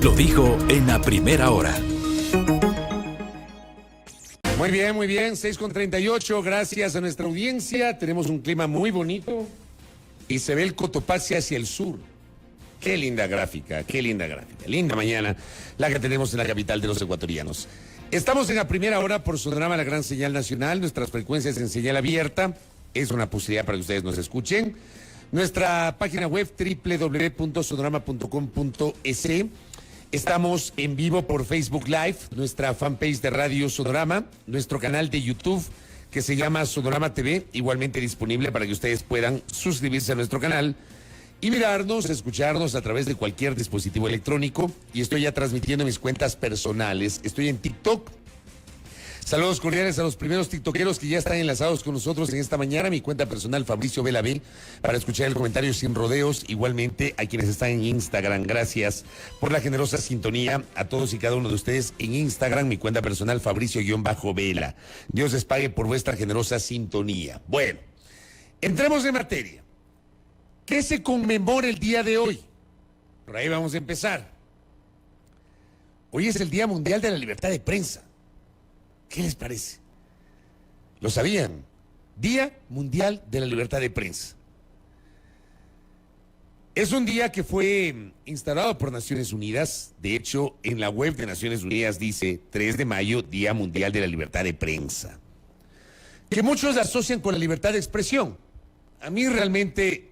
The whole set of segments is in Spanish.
Lo dijo en la primera hora. Muy bien, 6:38, gracias a nuestra audiencia. Tenemos un clima muy bonito y se ve el Cotopaxi hacia el sur. Qué linda gráfica, linda mañana la que tenemos en la capital de los ecuatorianos. Estamos en la primera hora por Sonorama, la gran señal nacional, nuestras frecuencias en señal abierta, es una posibilidad para que ustedes nos escuchen. Nuestra página web www.sonorama.com.es. Estamos en vivo por Facebook Live, nuestra fanpage de Radio Sonorama, nuestro canal de YouTube que se llama Sonorama TV, igualmente disponible para que ustedes puedan suscribirse a nuestro canal y mirarnos, escucharnos a través de cualquier dispositivo electrónico. Y estoy ya transmitiendo mis cuentas personales. Estoy en TikTok. Saludos cordiales a los primeros tiktokeros que ya están enlazados con nosotros en esta mañana. Mi cuenta personal, Fabricio Vela B, para escuchar el comentario sin rodeos. Igualmente a quienes están en Instagram, gracias por la generosa sintonía. A todos y cada uno de ustedes en Instagram, mi cuenta personal, Fabricio-Vela. Dios les pague por vuestra generosa sintonía. Bueno, entremos en materia. ¿Qué se conmemora el día de hoy? Por ahí vamos a empezar. Hoy es el Día Mundial de la Libertad de Prensa. ¿Qué les parece? ¿Lo sabían? Día Mundial de la Libertad de Prensa. Es un día que fue instaurado por Naciones Unidas. De hecho, en la web de Naciones Unidas dice 3 de mayo, Día Mundial de la Libertad de Prensa. Que muchos la asocian con la libertad de expresión. A mí realmente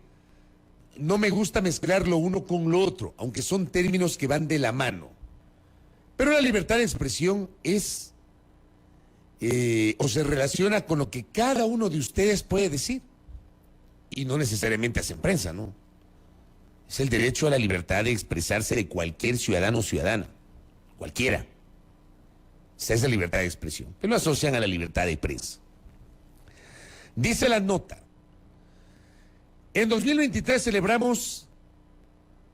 no me gusta mezclar lo uno con lo otro, aunque son términos que van de la mano. Pero la libertad de expresión es o se relaciona con lo que cada uno de ustedes puede decir. Y no necesariamente hacen prensa, ¿no? Es el derecho a la libertad de expresarse de cualquier ciudadano o ciudadana. Cualquiera. Esa es la libertad de expresión. Que lo asocian a la libertad de prensa. Dice la nota. En 2023 celebramos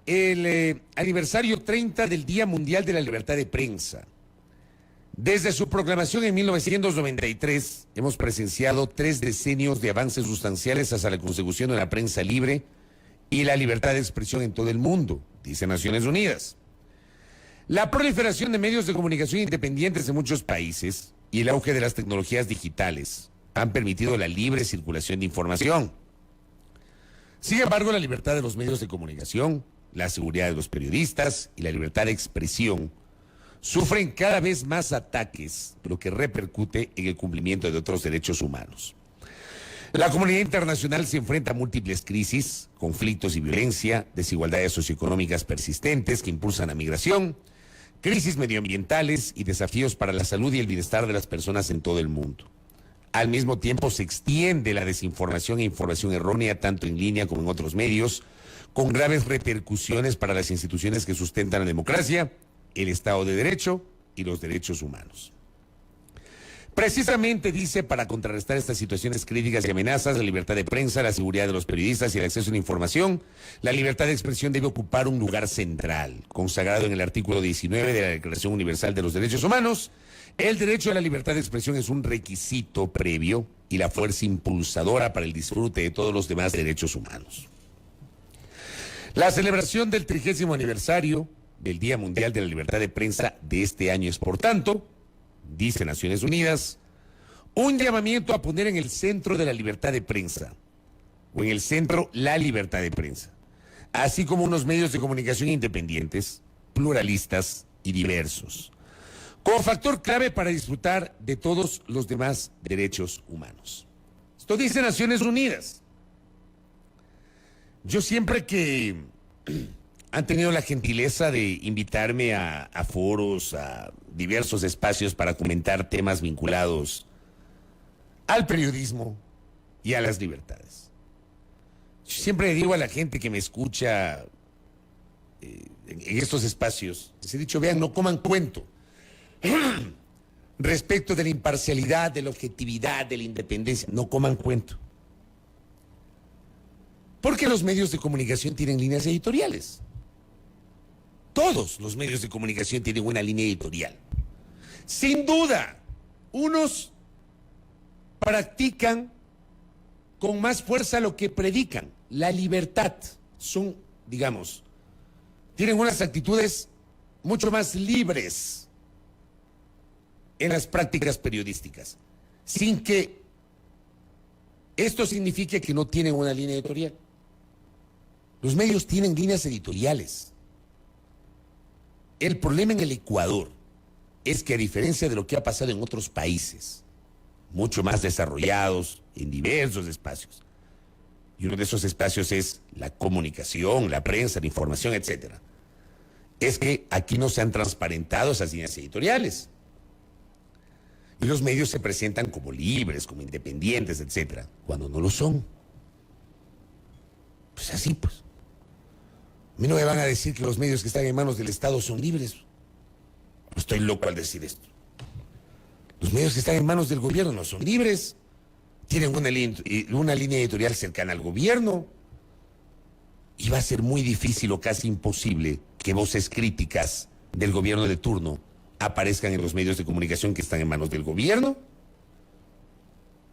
el aniversario 30 del Día Mundial de la Libertad de Prensa. Desde su proclamación en 1993, hemos presenciado 3 decenios de avances sustanciales hacia la consecución de la prensa libre y la libertad de expresión en todo el mundo, dice Naciones Unidas. La proliferación de medios de comunicación independientes en muchos países y el auge de las tecnologías digitales han permitido la libre circulación de información. Sin embargo, la libertad de los medios de comunicación, la seguridad de los periodistas y la libertad de expresión sufren cada vez más ataques, lo que repercute en el cumplimiento de otros derechos humanos. La comunidad internacional se enfrenta a múltiples crisis, conflictos y violencia, desigualdades socioeconómicas persistentes que impulsan la migración, crisis medioambientales y desafíos para la salud y el bienestar de las personas en todo el mundo. Al mismo tiempo se extiende la desinformación e información errónea tanto en línea como en otros medios, con graves repercusiones para las instituciones que sustentan la democracia, el Estado de Derecho y los derechos humanos. Precisamente dice, para contrarrestar estas situaciones críticas y amenazas, la libertad de prensa, la seguridad de los periodistas y el acceso a la información, la libertad de expresión debe ocupar un lugar central, consagrado en el artículo 19 de la Declaración Universal de los Derechos Humanos. El derecho a la libertad de expresión es un requisito previo y la fuerza impulsadora para el disfrute de todos los demás derechos humanos. La celebración del 30º aniversario del Día Mundial de la Libertad de Prensa de este año es, por tanto, dice Naciones Unidas, un llamamiento a poner en el centro de la libertad de prensa, o en el centro la libertad de prensa, así como unos medios de comunicación independientes, pluralistas y diversos, como factor clave para disfrutar de todos los demás derechos humanos. Esto dice Naciones Unidas. Yo siempre que han tenido la gentileza de invitarme a foros, a diversos espacios para comentar temas vinculados al periodismo y a las libertades. Yo siempre le digo a la gente que me escucha en estos espacios, les he dicho, vean, no coman cuento respecto de la imparcialidad, de la objetividad, de la independencia, no coman cuento. Porque los medios de comunicación tienen líneas editoriales. Todos los medios de comunicación tienen una línea editorial. Sin duda, unos practican con más fuerza lo que predican, la libertad. Son, digamos, tienen unas actitudes mucho más libres en las prácticas periodísticas, sin que esto signifique que no tienen una línea editorial. Los medios tienen líneas editoriales. El problema en el Ecuador es que, a diferencia de lo que ha pasado en otros países, mucho más desarrollados en diversos espacios, y uno de esos espacios es la comunicación, la prensa, la información, etcétera, es que aquí no se han transparentado esas líneas editoriales. Y los medios se presentan como libres, como independientes, etcétera, cuando no lo son. Pues así, pues. A mí no me van a decir que los medios que están en manos del Estado son libres. No estoy loco al decir esto. Los medios que están en manos del gobierno no son libres. Tienen una línea editorial cercana al gobierno. Y va a ser muy difícil o casi imposible que voces críticas del gobierno de turno aparezcan en los medios de comunicación que están en manos del gobierno.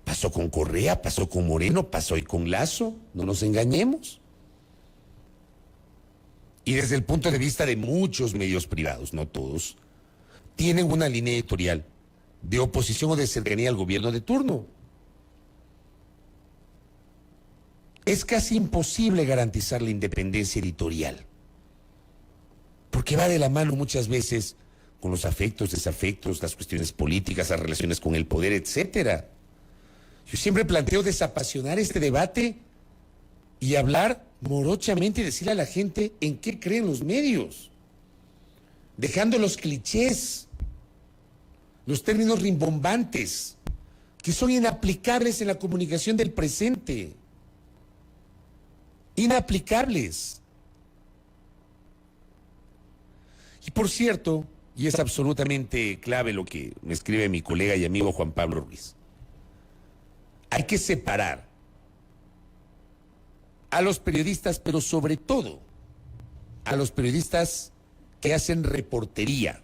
Pasó con Correa, pasó con Moreno, pasó hoy con Lazo. No nos engañemos. Y desde el punto de vista de muchos medios privados, no todos, tienen una línea editorial de oposición o de cercanía al gobierno de turno. Es casi imposible garantizar la independencia editorial, porque va de la mano muchas veces con los afectos, desafectos, las cuestiones políticas, las relaciones con el poder, etcétera. Yo siempre planteo desapasionar este debate y hablar morochamente y decirle a la gente en qué creen los medios, dejando los clichés, los términos rimbombantes, que son inaplicables en la comunicación del presente. Inaplicables. Y por cierto, y es absolutamente clave lo que me escribe mi colega y amigo Juan Pablo Ruiz, hay que separar a los periodistas, pero sobre todo a los periodistas que hacen reportería,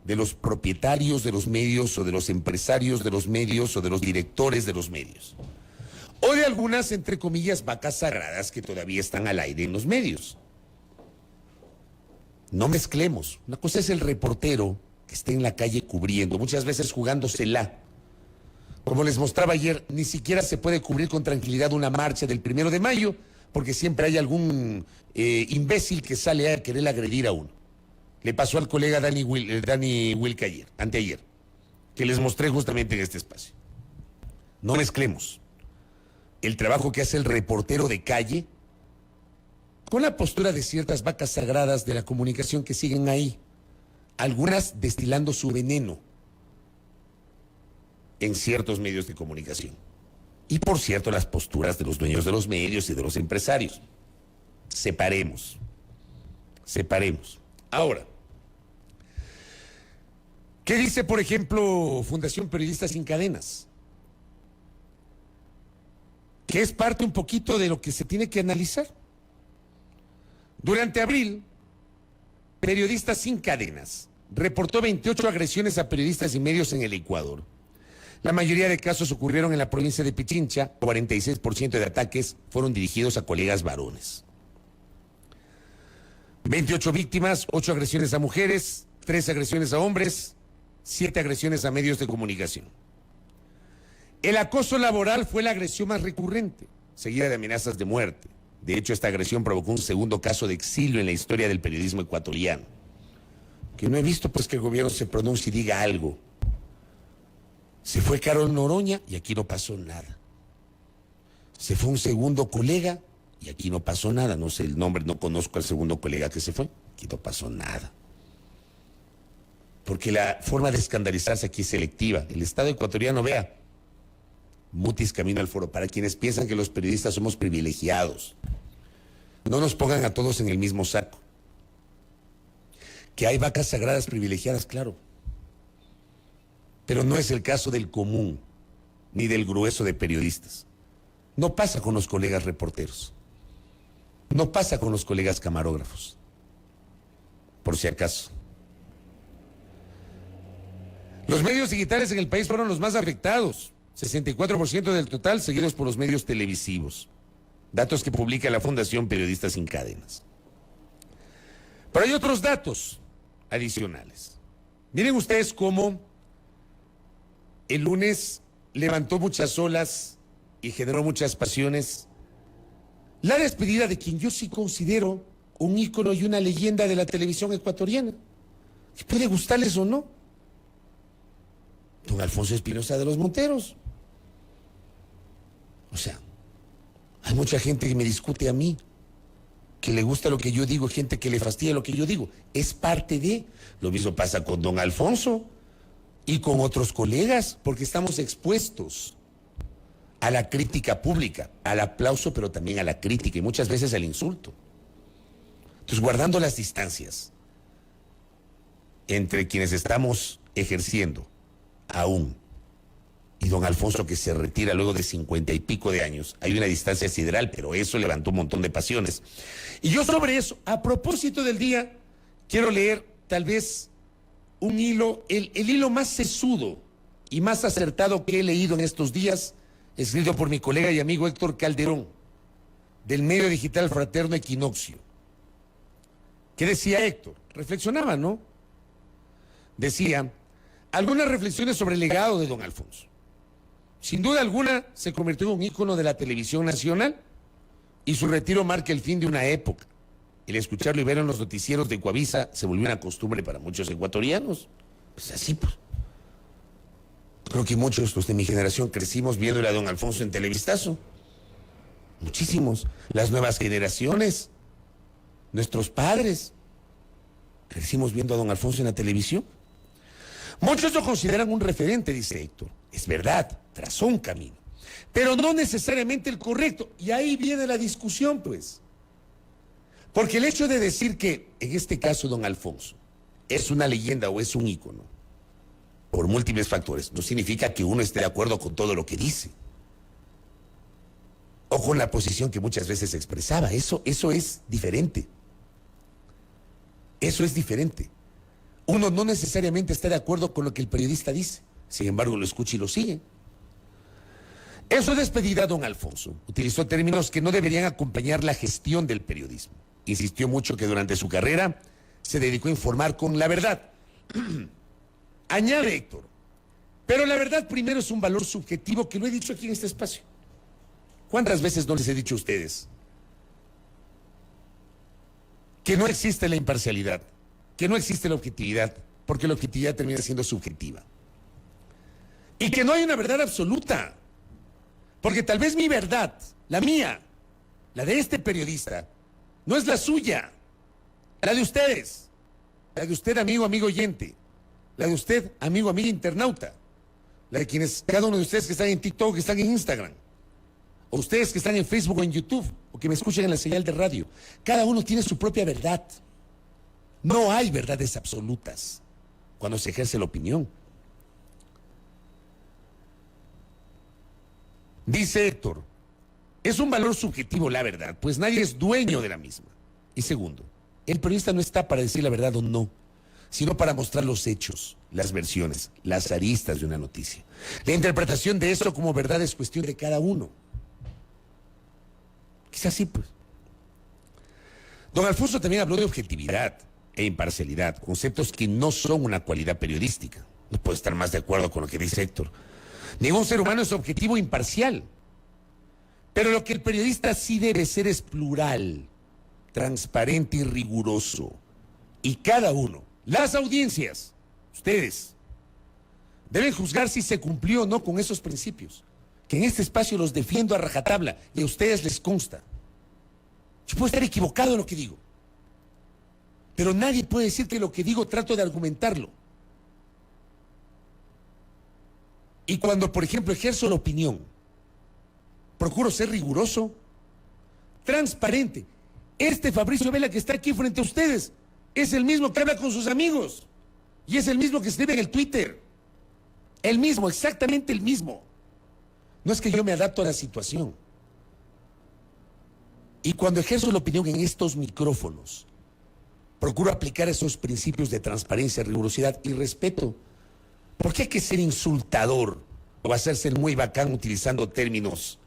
de los propietarios de los medios o de los empresarios de los medios o de los directores de los medios, o de algunas, entre comillas, vacas sagradas que todavía están al aire en los medios. No mezclemos. Una cosa es el reportero que está en la calle cubriendo, muchas veces jugándosela. Como les mostraba ayer, ni siquiera se puede cubrir con tranquilidad una marcha del 1 de mayo, porque siempre hay algún imbécil que sale a querer agredir a uno. Le pasó al colega Dani Wilke anteayer, que les mostré justamente en este espacio. No mezclemos el trabajo que hace el reportero de calle con la postura de ciertas vacas sagradas de la comunicación que siguen ahí, algunas destilando su veneno en ciertos medios de comunicación. Y por cierto, las posturas de los dueños de los medios y de los empresarios. Separemos. Ahora, ¿qué dice, por ejemplo, Fundación Periodistas Sin Cadenas? Que es parte un poquito de lo que se tiene que analizar. Durante abril, Periodistas Sin Cadenas reportó 28 agresiones a periodistas y medios en el Ecuador. La mayoría de casos ocurrieron en la provincia de Pichincha. 46% de ataques fueron dirigidos a colegas varones. 28 víctimas, 8 agresiones a mujeres, 3 agresiones a hombres, 7 agresiones a medios de comunicación. El acoso laboral fue la agresión más recurrente, seguida de amenazas de muerte. De hecho, esta agresión provocó un segundo caso de exilio en la historia del periodismo ecuatoriano. Que no he visto pues que el gobierno se pronuncie y diga algo. Se fue Carol Noroña y aquí no pasó nada. Se fue un segundo colega y aquí no pasó nada. No sé el nombre, no conozco al segundo colega que se fue. Aquí no pasó nada. Porque la forma de escandalizarse aquí es selectiva. El Estado ecuatoriano, vea, mutis camino al foro. Para quienes piensan que los periodistas somos privilegiados, no nos pongan a todos en el mismo saco. Que hay vacas sagradas privilegiadas, claro. Pero no es el caso del común, ni del grueso de periodistas. No pasa con los colegas reporteros. No pasa con los colegas camarógrafos. Por si acaso. Los medios digitales en el país fueron los más afectados. 64% del total, seguidos por los medios televisivos. Datos que publica la Fundación Periodistas Sin Cadenas. Pero hay otros datos adicionales. Miren ustedes cómo el lunes levantó muchas olas y generó muchas pasiones la despedida de quien yo sí considero un ícono y una leyenda de la televisión ecuatoriana. Y puede gustarles o no. Don Alfonso Espinosa de los Monteros. O sea, hay mucha gente que me discute a mí, que le gusta lo que yo digo, gente que le fastidia lo que yo digo. Es parte de. Lo mismo pasa con don Alfonso y con otros colegas, porque estamos expuestos a la crítica pública, al aplauso, pero también a la crítica y muchas veces al insulto. Entonces, guardando las distancias entre quienes estamos ejerciendo aún y don Alfonso, que se retira luego de 50 y pico de años, hay una distancia sideral, pero eso levantó un montón de pasiones. Y yo sobre eso, a propósito del día, quiero leer tal vez un hilo, el hilo más sesudo y más acertado que he leído en estos días, escrito por mi colega y amigo Héctor Calderón, del medio digital fraterno Equinoccio. ¿Qué decía Héctor? Reflexionaba, ¿no? Decía, algunas reflexiones sobre el legado de don Alfonso. Sin duda alguna, se convirtió en un ícono de la televisión nacional y su retiro marca el fin de una época. El escucharlo y verlo en los noticieros de Coavisa se volvió una costumbre para muchos ecuatorianos. Pues así, pues. Creo que muchos de mi generación crecimos viéndole a don Alfonso en Televistazo. Muchísimos. Las nuevas generaciones, nuestros padres, crecimos viendo a don Alfonso en la televisión. Muchos lo consideran un referente, dice Héctor. Es verdad, trazó un camino, pero no necesariamente el correcto. Y ahí viene la discusión, pues. Porque el hecho de decir que, en este caso, don Alfonso es una leyenda o es un ícono, por múltiples factores, no significa que uno esté de acuerdo con todo lo que dice. O con la posición que muchas veces expresaba. Eso es diferente. Eso es diferente. Uno no necesariamente está de acuerdo con lo que el periodista dice. Sin embargo, lo escucha y lo sigue. En su despedida, don Alfonso utilizó términos que no deberían acompañar la gestión del periodismo. Insistió mucho que durante su carrera se dedicó a informar con la verdad. Añade Héctor, pero la verdad primero es un valor subjetivo que lo he dicho aquí en este espacio. ¿Cuántas veces no les he dicho a ustedes que no existe la imparcialidad, que no existe la objetividad, porque la objetividad termina siendo subjetiva? Y que no hay una verdad absoluta, porque tal vez mi verdad, la mía, la de este periodista, no es la suya, la de ustedes, la de usted, amigo oyente, la de usted, amiga internauta, la de quienes, cada uno de ustedes que están en TikTok, que están en Instagram, o ustedes que están en Facebook o en YouTube, o que me escuchan en la señal de radio. Cada uno tiene su propia verdad. No hay verdades absolutas cuando se ejerce la opinión. Dice Héctor, es un valor subjetivo la verdad, pues nadie es dueño de la misma. Y segundo, el periodista no está para decir la verdad o no, sino para mostrar los hechos, las versiones, las aristas de una noticia. La interpretación de eso como verdad es cuestión de cada uno. Quizás sí, pues. Don Alfonso también habló de objetividad e imparcialidad, conceptos que no son una cualidad periodística. No puedo estar más de acuerdo con lo que dice Héctor. Ningún ser humano es objetivo e imparcial. Pero lo que el periodista sí debe ser es plural, transparente y riguroso. Y cada uno, las audiencias, ustedes, deben juzgar si se cumplió o no con esos principios, que en este espacio los defiendo a rajatabla y a ustedes les consta. Yo puedo estar equivocado en lo que digo, pero nadie puede decir que lo que digo trato de argumentarlo. Y cuando, por ejemplo, ejerzo la opinión, procuro ser riguroso, transparente. Este Fabricio Vela que está aquí frente a ustedes es el mismo que habla con sus amigos y es el mismo que escribe en el Twitter. El mismo, exactamente el mismo. No es que yo me adapto a la situación. Y cuando ejerzo la opinión en estos micrófonos, procuro aplicar esos principios de transparencia, rigurosidad y respeto. ¿Por qué hay que ser insultador o hacerse el muy bacán utilizando términos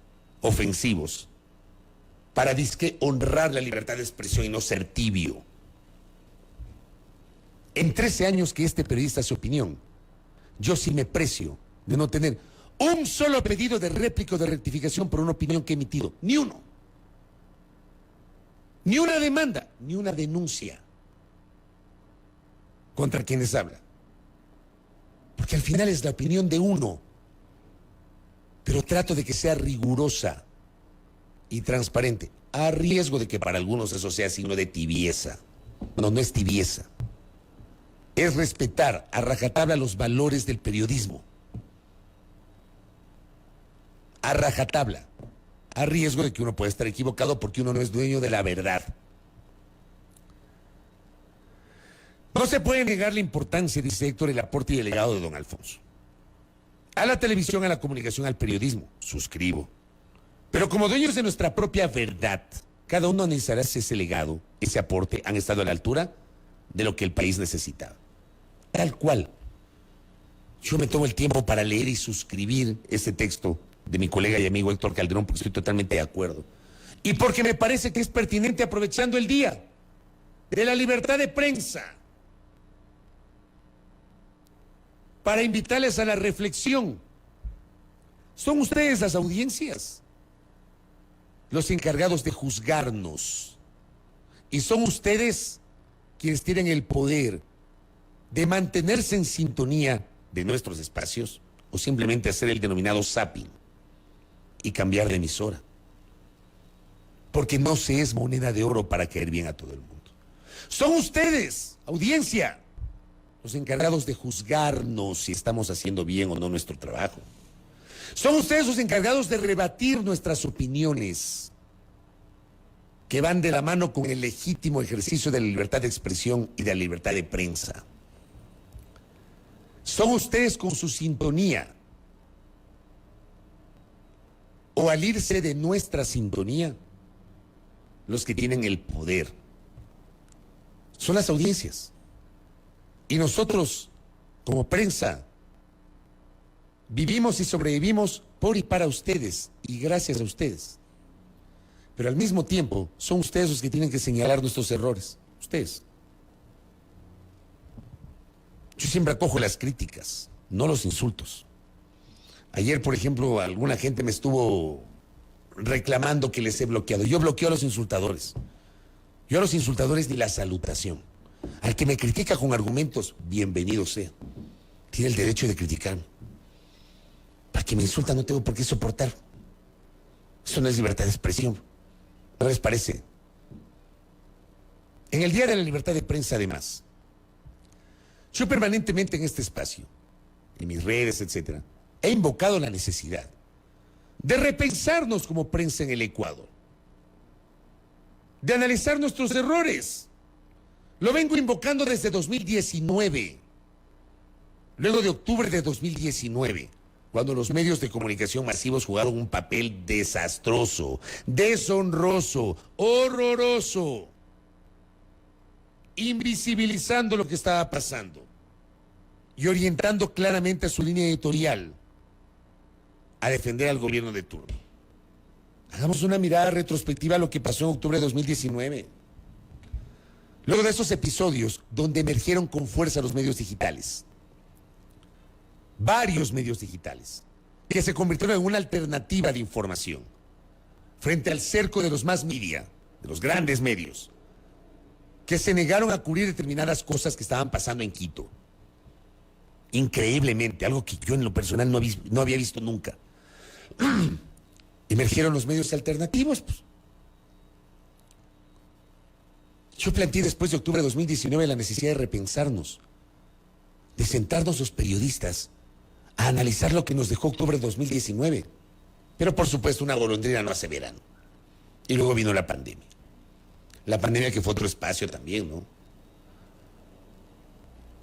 ofensivos para disque honrar la libertad de expresión y no ser tibio? En 13 años que este periodista hace opinión, yo sí me precio de no tener un solo pedido de réplica o de rectificación por una opinión que he emitido. Ni uno. Ni una demanda, ni una denuncia contra quienes hablan. Porque al final es la opinión de uno. Pero trato de que sea rigurosa y transparente, a riesgo de que para algunos eso sea signo de tibieza. No, no es tibieza. Es respetar a rajatabla los valores del periodismo. A rajatabla. A riesgo de que uno pueda estar equivocado porque uno no es dueño de la verdad. No se puede negar la importancia, dice Héctor, el aporte y el legado de don Alfonso. A la televisión, a la comunicación, al periodismo, suscribo. Pero como dueños de nuestra propia verdad, cada uno analizará si ese legado, ese aporte, han estado a la altura de lo que el país necesita. Tal cual. Yo me tomo el tiempo para leer y suscribir este texto de mi colega y amigo Héctor Calderón, porque estoy totalmente de acuerdo. Y porque me parece que es pertinente, aprovechando el día de la libertad de prensa, para invitarles a la reflexión. Son ustedes, las audiencias, los encargados de juzgarnos. Y son ustedes quienes tienen el poder de mantenerse en sintonía de nuestros espacios o simplemente hacer el denominado zapping y cambiar de emisora. Porque no se es moneda de oro para caer bien a todo el mundo. Son ustedes, audiencia, los encargados de juzgarnos si estamos haciendo bien o no nuestro trabajo. Son ustedes los encargados de rebatir nuestras opiniones, que van de la mano con el legítimo ejercicio de la libertad de expresión y de la libertad de prensa. Son ustedes, con su sintonía, o al irse de nuestra sintonía, los que tienen el poder. Son las audiencias. Y nosotros, como prensa, vivimos y sobrevivimos por y para ustedes y gracias a ustedes. Pero al mismo tiempo, son ustedes los que tienen que señalar nuestros errores. Ustedes. Yo siempre acojo las críticas, no los insultos. Ayer, por ejemplo, alguna gente me estuvo reclamando que les he bloqueado. Yo bloqueo a los insultadores. Yo a los insultadores ni la salutación. Al que me critica con argumentos, bienvenido sea. Tiene el derecho de criticarme. Para que me insulta no tengo por qué soportar. Eso no es libertad de expresión. ¿No les parece? En el Día de la Libertad de Prensa, además, yo permanentemente en este espacio, en mis redes, etcétera, he invocado la necesidad de repensarnos como prensa en el Ecuador, de analizar nuestros errores. Lo vengo invocando desde 2019, luego de octubre de 2019, cuando los medios de comunicación masivos jugaron un papel desastroso, deshonroso, horroroso, invisibilizando lo que estaba pasando y orientando claramente a su línea editorial a defender al gobierno de turno. Hagamos una mirada retrospectiva a lo que pasó en octubre de 2019. Luego de esos episodios donde emergieron con fuerza los medios digitales, varios medios digitales, que se convirtieron en una alternativa de información frente al cerco de los mass media, de los grandes medios, que se negaron a cubrir determinadas cosas que estaban pasando en Quito. Increíblemente, algo que yo en lo personal no había visto nunca. Emergieron los medios alternativos, pues. Yo planteé después de octubre de 2019 la necesidad de repensarnos, de sentarnos los periodistas a analizar lo que nos dejó octubre de 2019. Pero por supuesto una golondrina no hace verano. Y luego vino la pandemia. La pandemia que fue otro espacio también, ¿no?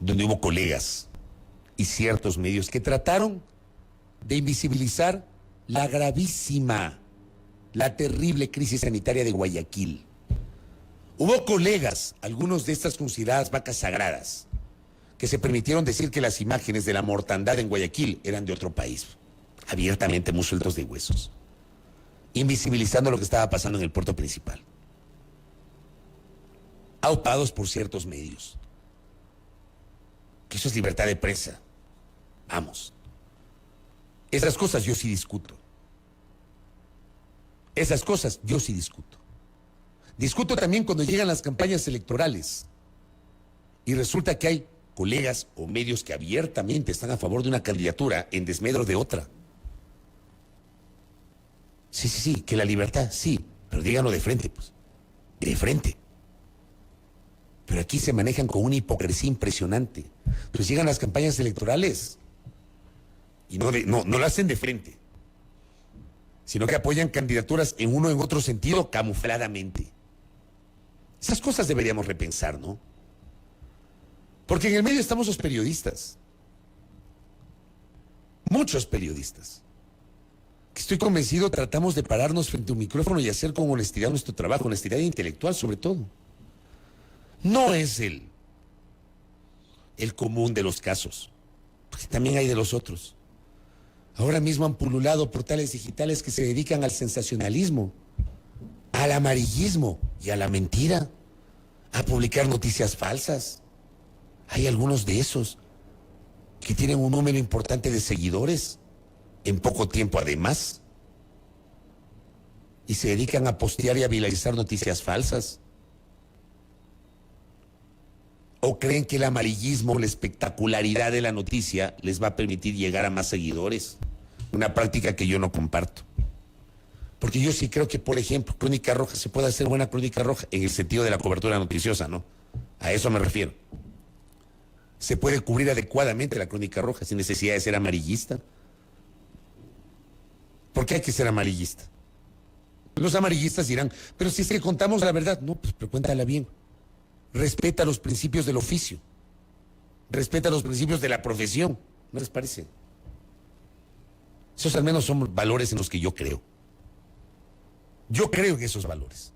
Donde hubo colegas y ciertos medios que trataron de invisibilizar la gravísima, la terrible crisis sanitaria de Guayaquil. Hubo colegas, algunos de estas consideradas vacas sagradas, que se permitieron decir que las imágenes de la mortandad en Guayaquil eran de otro país, abiertamente muy sueltos de huesos, invisibilizando lo que estaba pasando en el puerto principal, aupados por ciertos medios. que eso es libertad de prensa. Vamos. Esas cosas yo sí discuto. Esas cosas yo sí discuto. Discuto también cuando llegan las campañas electorales y resulta que hay colegas o medios que abiertamente están a favor de una candidatura en desmedro de otra. Sí, que la libertad, sí, pero díganlo de frente, pues. De frente. Pero aquí se manejan con una hipocresía impresionante. Pues llegan las campañas electorales y no lo hacen de frente, sino que apoyan candidaturas en uno o en otro sentido camufladamente. Esas cosas deberíamos repensar, ¿no? Porque en el medio estamos los periodistas. Muchos periodistas. Que estoy convencido tratamos de pararnos frente a un micrófono y hacer con honestidad nuestro trabajo, honestidad intelectual sobre todo. No es el común de los casos, porque también hay de los otros. Ahora mismo han pululado portales digitales que se dedican al sensacionalismo, al amarillismo y a la mentira, a publicar noticias falsas. Hay algunos de esos que tienen un número importante de seguidores, en poco tiempo además, y se dedican a postear y a viralizar noticias falsas. ¿O creen que el amarillismo, la espectacularidad de la noticia les va a permitir llegar a más seguidores? Una práctica que yo no comparto. Porque yo sí creo que, por ejemplo, Crónica Roja, se puede hacer buena Crónica Roja en el sentido de la cobertura noticiosa, ¿no? A eso me refiero. Se puede cubrir adecuadamente la Crónica Roja sin necesidad de ser amarillista. ¿Por qué hay que ser amarillista? Los amarillistas dirán, pero si es que contamos la verdad. No, pues pero cuéntala bien. Respeta los principios del oficio. Respeta los principios de la profesión. ¿No les parece? Esos al menos son valores en los que yo creo. Yo creo en esos valores.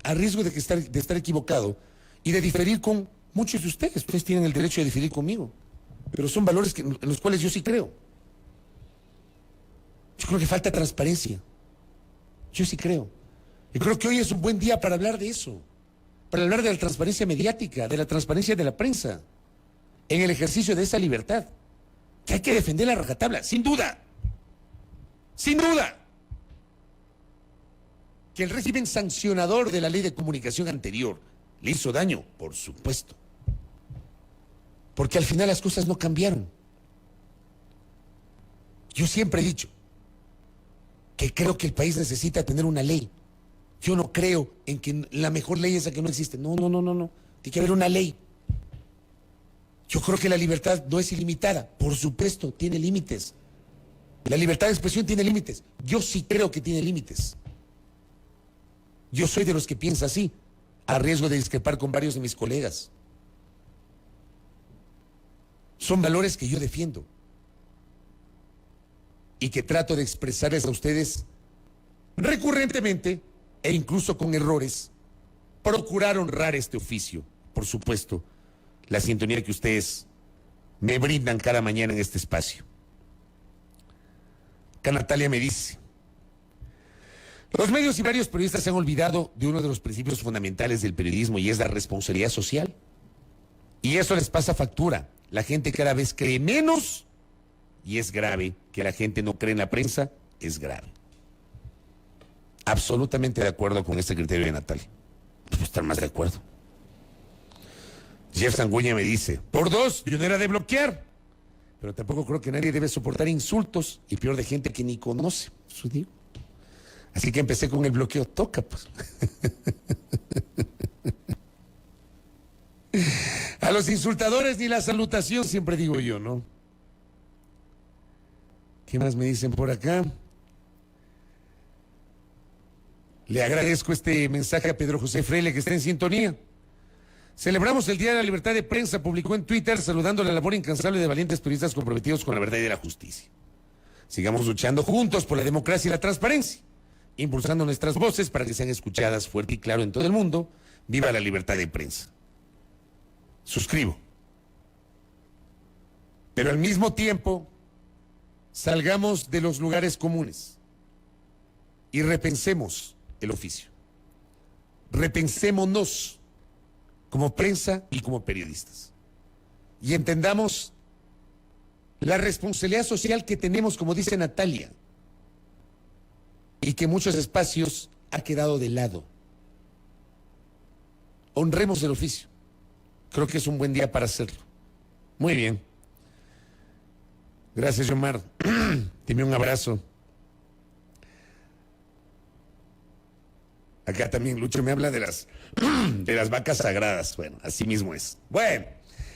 A riesgo de estar equivocado y de diferir con muchos de ustedes. Ustedes tienen el derecho de diferir conmigo. Pero son valores en los cuales yo sí creo. Yo creo que falta transparencia. Yo sí creo. Y creo que hoy es un buen día para hablar de eso. Para hablar de la transparencia mediática, de la transparencia de la prensa, en el ejercicio de esa libertad, que hay que defender a rajatabla, sin duda. Sin duda. Que el régimen sancionador de la ley de comunicación anterior le hizo daño, por supuesto. Porque al final las cosas no cambiaron. Yo siempre he dicho que creo que el país necesita tener una ley. Yo no creo en que la mejor ley es la que no existe. No. Tiene que haber una ley. Yo creo que la libertad no es ilimitada. Por supuesto, tiene límites. La libertad de expresión tiene límites. Yo sí creo que tiene límites. Yo soy de los que piensa así, a riesgo de discrepar con varios de mis colegas. Son valores que yo defiendo y que trato de expresarles a ustedes recurrentemente e incluso con errores, procurar honrar este oficio. Por supuesto, la sintonía que ustedes me brindan cada mañana en este espacio. Acá Natalia me dice: los medios y varios periodistas se han olvidado de uno de los principios fundamentales del periodismo y es la responsabilidad social. Y eso les pasa factura. La gente cada vez cree menos y es grave. Que la gente no cree en la prensa es grave. Absolutamente de acuerdo con este criterio de Natalia. No puedo estar más de acuerdo. Jeff Sanguña me dice: por dos, yo no era de bloquear. Pero tampoco creo que nadie debe soportar insultos y peor de gente que ni conoce. Eso digo. Así que empecé con el bloqueo. Toca, pues. A los insultadores ni la salutación, siempre digo yo, ¿no? ¿Qué más me dicen por acá? Le agradezco este mensaje a Pedro José Freile, que está en sintonía. Celebramos el Día de la Libertad de Prensa, publicó en Twitter, saludando la labor incansable de valientes periodistas comprometidos con la verdad y la justicia. Sigamos luchando juntos por la democracia y la transparencia, impulsando nuestras voces para que sean escuchadas fuerte y claro en todo el mundo. Viva la libertad de prensa. Suscribo. Pero al mismo tiempo, salgamos de los lugares comunes y repensemos el oficio. Repensémonos como prensa y como periodistas. y entendamos la responsabilidad social que tenemos, como dice Natalia, y que en muchos espacios ha quedado de lado. Honremos el oficio. Creo que es un buen día para hacerlo. Muy bien. Gracias, Omar. Dime un abrazo. Acá también Lucho me habla de las vacas sagradas. Bueno, así mismo es. Bueno,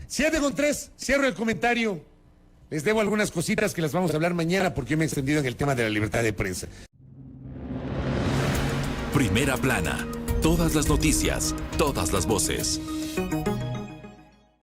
7:03, cierro el comentario. Les debo algunas cositas que las vamos a hablar mañana porque yo me he extendido en el tema de la libertad de prensa. Primera plana. Todas las noticias, todas las voces.